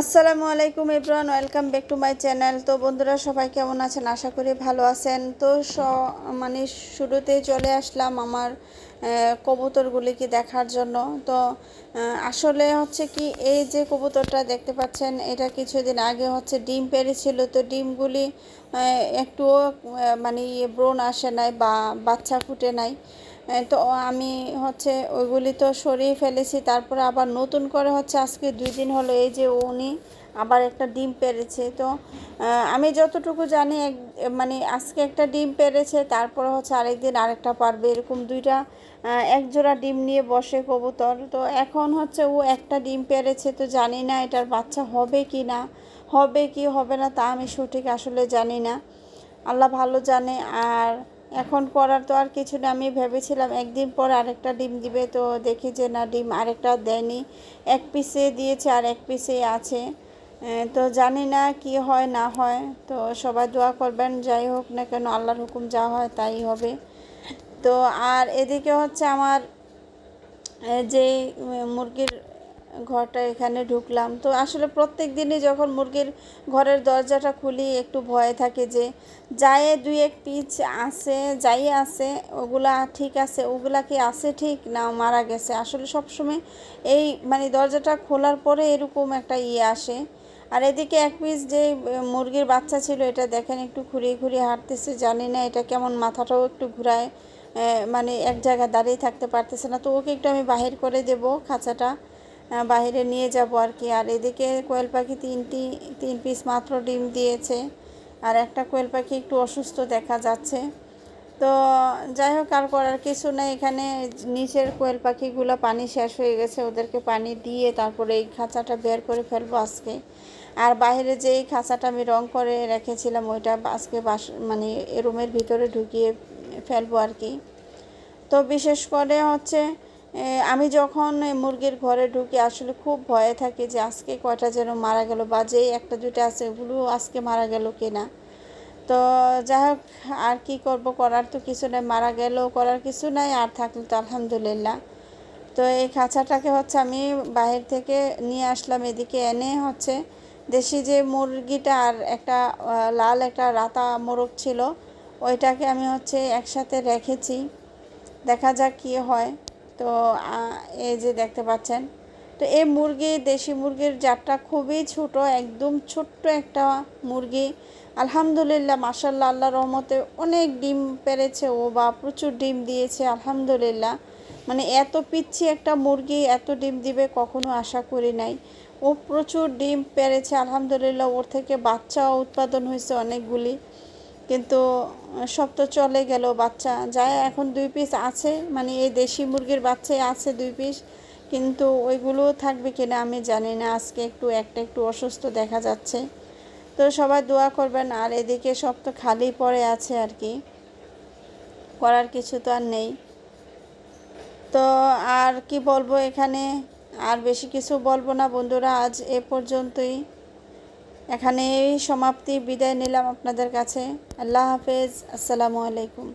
আসসালামু আলাইকুম everyone, welcome back to my channel. তো বন্ধুরা সবাই কেমন আছেন? আশা করি ভালো আছেন। তো মানে শুরুতেই চলে আসলাম আমার কবুতরগুলিকে দেখার জন্য। তো আসলে হচ্ছে কি, এই যে কবুতরটা দেখতে পাচ্ছেন, এটা কিছুদিন আগে হচ্ছে ডিম পেড়েছিল। তো ডিমগুলি একটুও মানে ব্রণ আসে নাই বা বাচ্চা ফুটে নাই। তো আমি হচ্ছে ওইগুলি তো সরিয়ে ফেলেছি। তারপরে আবার নতুন করে হচ্ছে আজকে 2 দিন হলো এই যে উনি আবার একটা ডিম পেড়েছে। তো আমি যতটুকু জানি মানে আজকে একটা ডিম পেড়েছে, তারপরে হচ্ছে আরেকদিন আরেকটা পারবে, এরকম দুইটা এক জোড়া ডিম নিয়ে বসে কবুতর। তো এখন হচ্ছে ও একটা ডিম পেড়েছে, তো জানি না এটার বাচ্চা হবে কি না, হবে কি হবে না তা আমি সঠিক আসলে জানি না, আল্লাহ ভালো জানে। আর এখন করার তো আর কিছু না। আমি ভেবেছিলাম একদিন পর আরেকটা ডিম দিবে, তো দেখি যে না, ডিম আরেকটা দেয়নি, এক পিসে দিয়েছে আর এক পিসে আছে। তো জানি না কি হয় না হয়। তো সবাই দোয়া করবেন, যাই হোক না কেন আল্লাহর হুকুম যা হয় তাই হবে। তো আর এদিকে হচ্ছে আমার যে মুরগির ঘরটা, এখানে ঢুকলাম। তো আসলে প্রত্যেক দিনই যখন মুরগির ঘরের দরজাটা খুলি একটু ভয় থাকে যে যায় 2-1 পিস আছে, যাই আছে ওগুলা ঠিক আছে, ওগুলা কি আছে ঠিক না মারা গেছে। আসলে সবসময় এই মানে দরজাটা খোলার পরে এরকম একটা আসে। আর এদিকে এক পিস যে মুরগির বাচ্চা ছিল, এটা দেখেন একটু ঘুরিয়ে ঘুরিয়ে হাঁটতেছে, জানি না এটা কেমন, মাথাটাও একটু ঘুরায়, মানে এক জায়গায় দাঁড়িয়ে থাকতে পারতেছে না। তো ওকে একটু আমি বাহির করে দেব, খাঁচাটা বাইরে নিয়ে যাব আর কি। আর এদিকে কোয়েল পাখি 3 পিস মাত্র ডিম দিয়েছে, আর একটা কোয়েল পাখি একটু অসুস্থ দেখা যাচ্ছে। তো যাই হোক, আর করার কিছু নেই। এখানে নিচের কোয়েল পাখিগুলো পানি শেষ হয়ে গেছে, ওদেরকে পানি দিয়ে তারপরে এই খাঁচাটা বের করে ফেলবো আজকে। আর বাইরে যেই খাঁচাটা আমি রং করে রেখেছিলাম ওইটা আজকে মানে রুমের ভিতরে ঢুকিয়ে ফেলবো আর কি। তো বিশেষ করে হচ্ছে আমি যখন মুরগির ঘরে ঢুকি আসলে খুব ভয়ে থাকি যে আজকে কয়টা যেন মারা গেল, বা যেই একটা দুইটা আছে ওগুলো আজকে মারা গেল কিনা। তো যাই হোক, আর কি করব, করার তো কিছু নাই, মারা গেলেও করার কিছু নাই, আর থাকলে তো আলহামদুলিল্লাহ। তো এই খাঁচাটাকে হচ্ছে আমি বাহির থেকে নিয়ে আসলাম, এদিকে এনে হচ্ছে দেশি যে মুরগিটা আর একটা লাল একটা রাতা মোরগ ছিল, ওইটাকে আমি হচ্ছে একসাথে রেখেছি, দেখা যাক কী হয়। তো এই যে দেখতে পাচ্ছেন, তো এই মুরগি দেশি মুরগির জাতটা খুবই ছোট, একদম ছোট্ট একটা মুরগি। আলহামদুলিল্লাহ, মাশাআল্লাহ, আল্লাহর রহমতে অনেক ডিম পেড়েছে ও, বা প্রচুর ডিম দিয়েছে আলহামদুলিল্লাহ। মানে এত পিচ্ছি একটা মুরগি এত ডিম দিবে কখনো আশা করি নাই। ও প্রচুর ডিম পেড়েছে আলহামদুলিল্লাহ, ওর থেকে বাচ্চাও উৎপাদন হয়েছে অনেকগুলি। কিন্তু সব তো চলে গেল বাচ্চা, যায় এখন 2 পিস আছে, মানে এই দেশি মুরগির বাচ্চাই আছে 2 পিস, কিন্তু ওইগুলোও থাকবে কিনা আমি জানি না। আজকে একটা একটু অসুস্থ দেখা যাচ্ছে। তো সবাই দোয়া করবেন। আর এদিকে সব তো খালি পড়ে আছে আর কি, করার কিছু তো আর নেই। তো আর কি বলবো, এখানে আর বেশি কিছু বলবো না বন্ধুরা, আজ এ পর্যন্তই, এখানেই সমাপ্তি, বিদায় নিলাম আপনাদের কাছে। আল্লাহ হাফেজ, আসসালামু আলাইকুম।